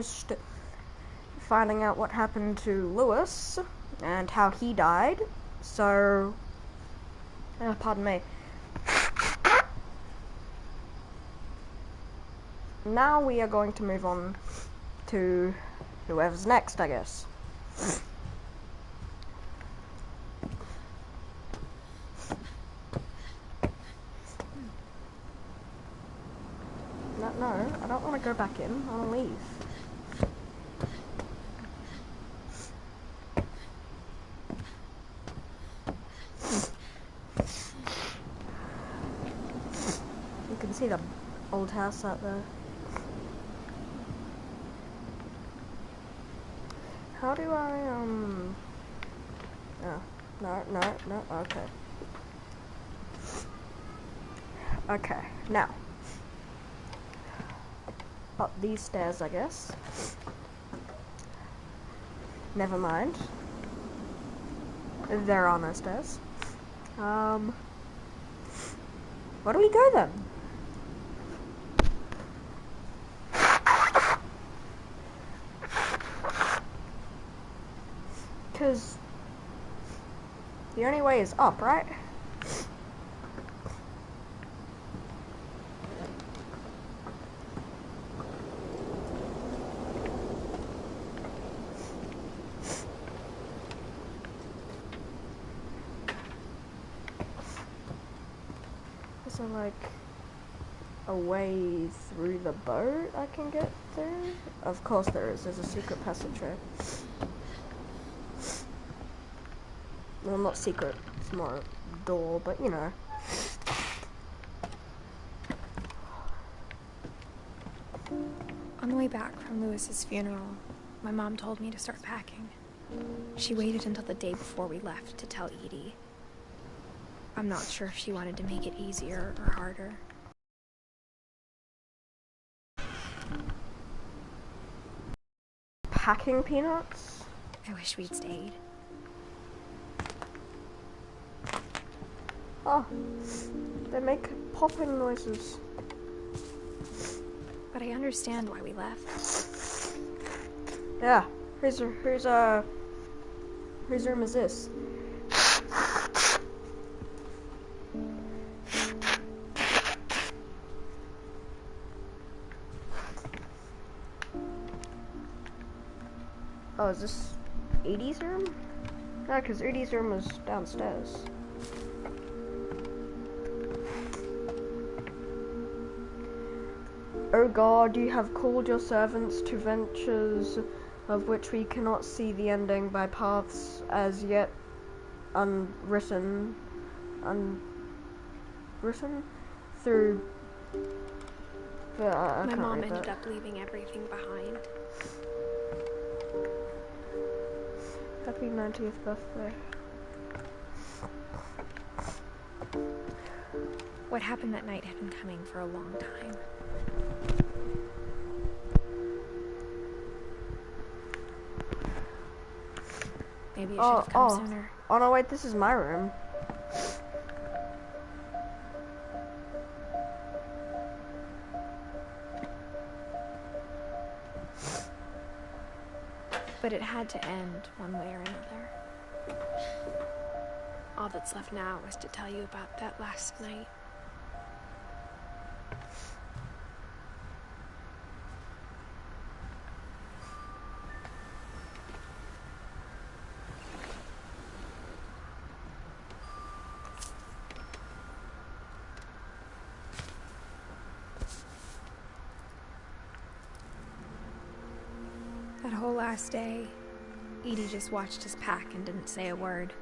Just finding out what happened to Lewis and how he died. So, pardon me. Now we are going to move on to whoever's next, I guess. No, I don't want to go back in. I want to leave. You can see the old house out there. How do I, oh, no, okay. Okay, now. Up these stairs, I guess. Never mind. There are no stairs. Where do we go then? Because the only way is up, right? Is there like a way through the boat I can get there? Of course there is. There's a secret passageway. Well, not secret. It's more a door, but you know. On the way back from Lewis's funeral, my mom told me to start packing. She waited until the day before we left to tell Edie. I'm not sure if she wanted to make it easier or harder. Packing peanuts? I wish we'd stayed. Oh, they make popping noises. But I understand why we left. Yeah, whose room is this? Oh, is this Edie's room? No, because Edie's room was downstairs. O God, you have called your servants to ventures of which we cannot see the ending, by paths as yet unwritten through. My mom ended up leaving everything behind. Happy 90th birthday. What happened that night had been coming for a long time. Maybe it should have come sooner. Oh no, wait, this is my room. But it had to end one way or another. All that's left now is to tell you about that last night. That whole last day, Edie just watched us pack and didn't say a word.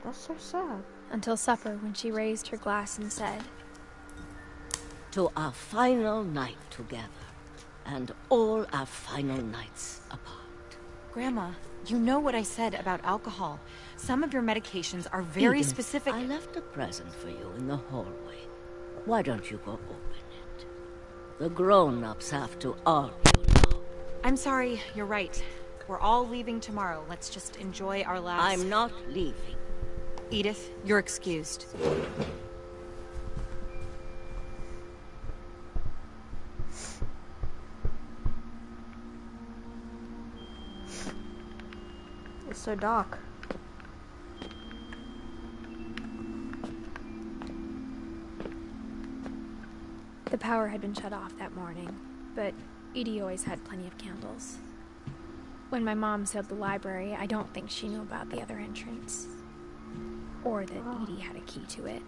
That's so sad. Until supper, when she raised her glass and said, "To our final night together, and all our final nights apart." Grandma, you know what I said about alcohol. Some of your medications are very Edith, specific. I left a present for you in the hallway. Why don't you go open it? The grown-ups have to argue now. I'm sorry, you're right. We're all leaving tomorrow. Let's just enjoy our last... I'm not leaving. Edith, you're excused. It's so dark. The power had been shut off that morning, but Edie always had plenty of candles. When my mom sealed the library, I don't think she knew about the other entrance. Or that Edie had a key to it.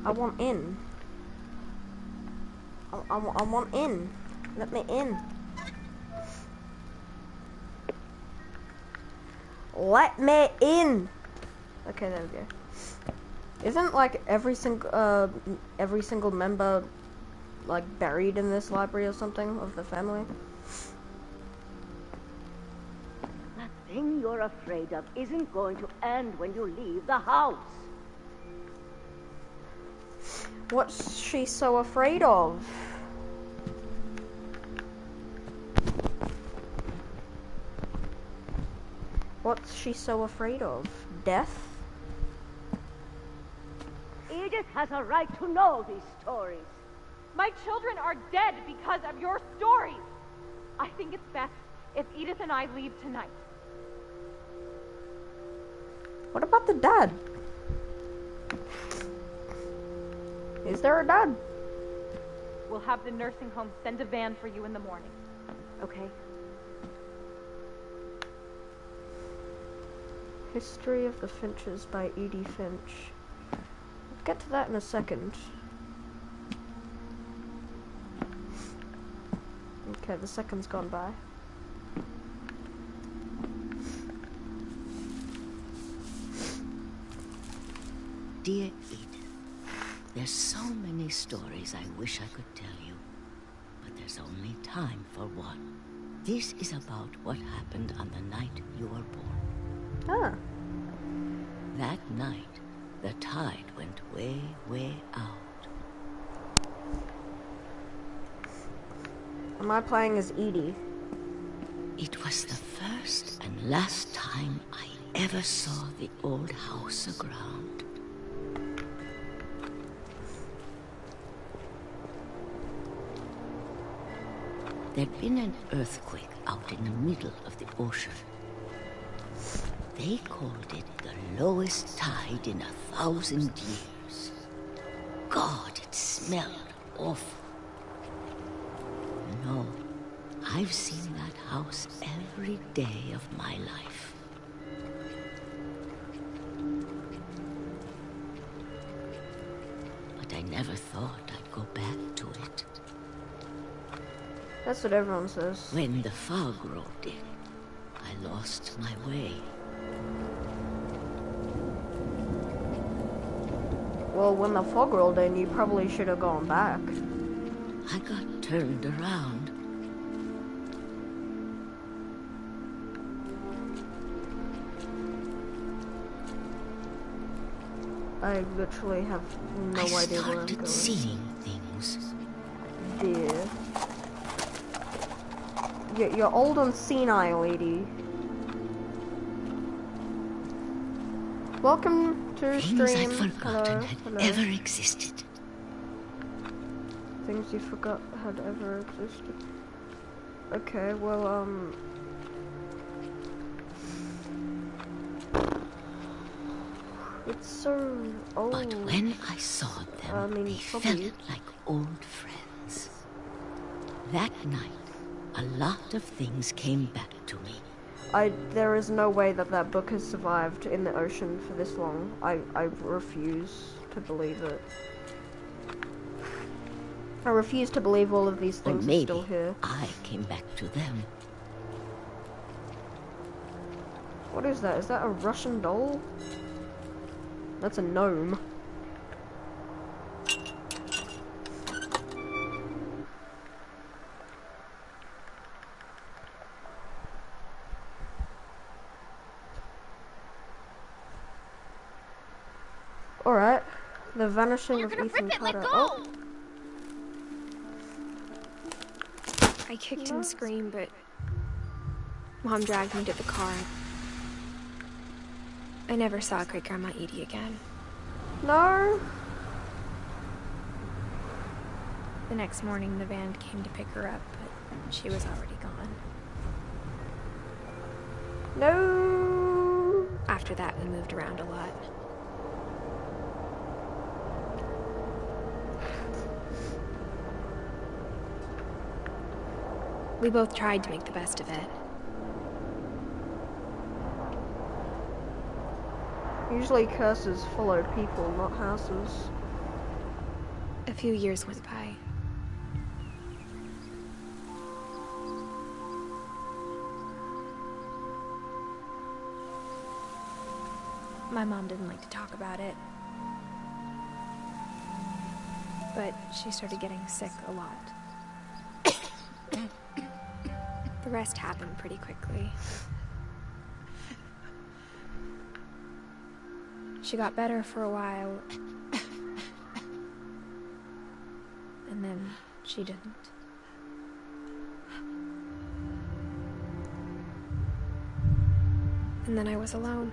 I want in. I want in. Let me in. Let me in. Okay, there we go. Isn't like every single member like buried in this library or something of the family? That thing you're afraid of isn't going to end when you leave the house. What's she so afraid of? What's she so afraid of? Death? Edith has a right to know these stories. My children are dead because of your stories. I think it's best if Edith and I leave tonight. What about the dad? Is there a dad? We'll have the nursing home send a van for you in the morning. Okay? History of the Finches by Edith Finch. We'll get to that in a second. Okay, the second's gone by. Dear Edith, there's so many stories I wish I could tell you, but there's only time for one. This is about what happened on the night you were born. Ah. That night, the tide went way, way out. Am I playing as Edie? It was the first and last time I ever saw the old house aground. There'd been an earthquake out in the middle of the ocean. They called it the lowest tide in 1,000 years. God, it smelled awful. No, I've seen that house every day of my life. But I never thought I'd go back to it. That's what everyone says. When the fog rolled in, I lost my way. Well, when the fog rolled in, you probably should have gone back. I got turned around. I literally have no idea where I'm started going. seeing things. Dear. You're old and senile, lady. Welcome to Things stream. I'd forgotten had Hello. ever existed. Things you forgot had ever existed. Okay, well, it's so old. But when I saw them, they probably. felt like old friends. That night, a lot of things came back to me. There is no way that that book has survived in the ocean for this long. I refuse to believe it. I refuse to believe all of these Or things are maybe still here. I came back to them. What is that? Is that a Russian doll? That's a gnome. Alright. The vanishing of Ethan Carter. Oh. I kicked and screamed, but Mom dragged me to the car. I never saw Great Grandma Edie again. No. The next morning, the van came to pick her up, but she was already gone. No! After that, we moved around a lot. We both tried to make the best of it. Usually curses follow people, not houses. A few years went by. My mom didn't like to talk about it, but she started getting sick a lot. The rest happened pretty quickly. She got better for a while, and then she didn't. And then I was alone.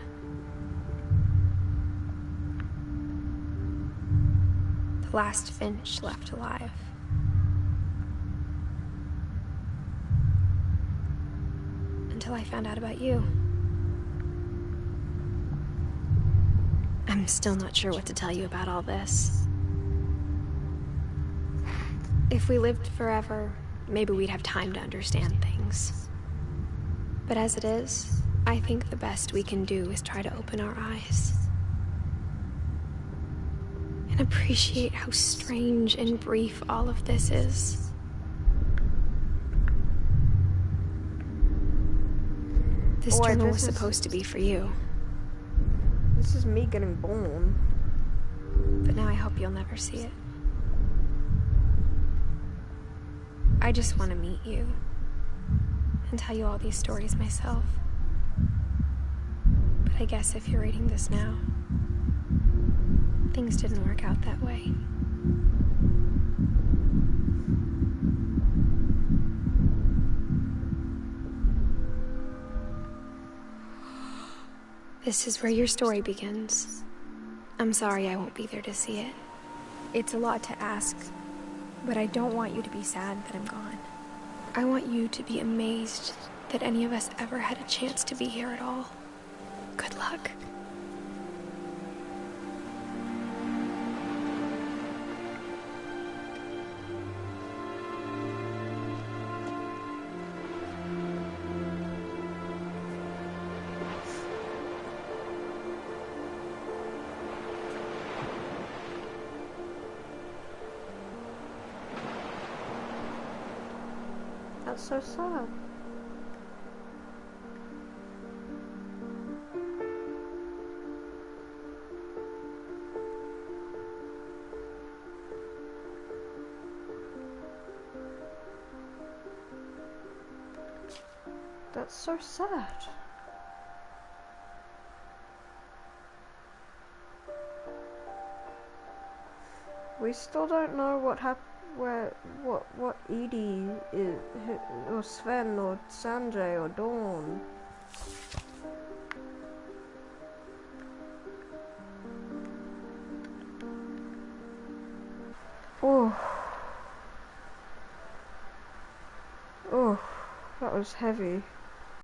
The last Finch left alive. Until I found out about you. I'm still not sure what to tell you about all this. If we lived forever, maybe we'd have time to understand things. But as it is, I think the best we can do is try to open our eyes. And appreciate how strange and brief all of this is. This journal was supposed to be for you. This is me getting born. But now I hope you'll never see it. I just want to meet you and tell you all these stories myself. But I guess if you're reading this now, things didn't work out that way. This is where your story begins. I'm sorry I won't be there to see it. It's a lot to ask, but I don't want you to be sad that I'm gone. I want you to be amazed that any of us ever had a chance to be here at all. Good luck. That's so sad. That's so sad. We still don't know what happened. What Edie is, or Sven, or Sanjay, or Dawn. Oh, that was heavy.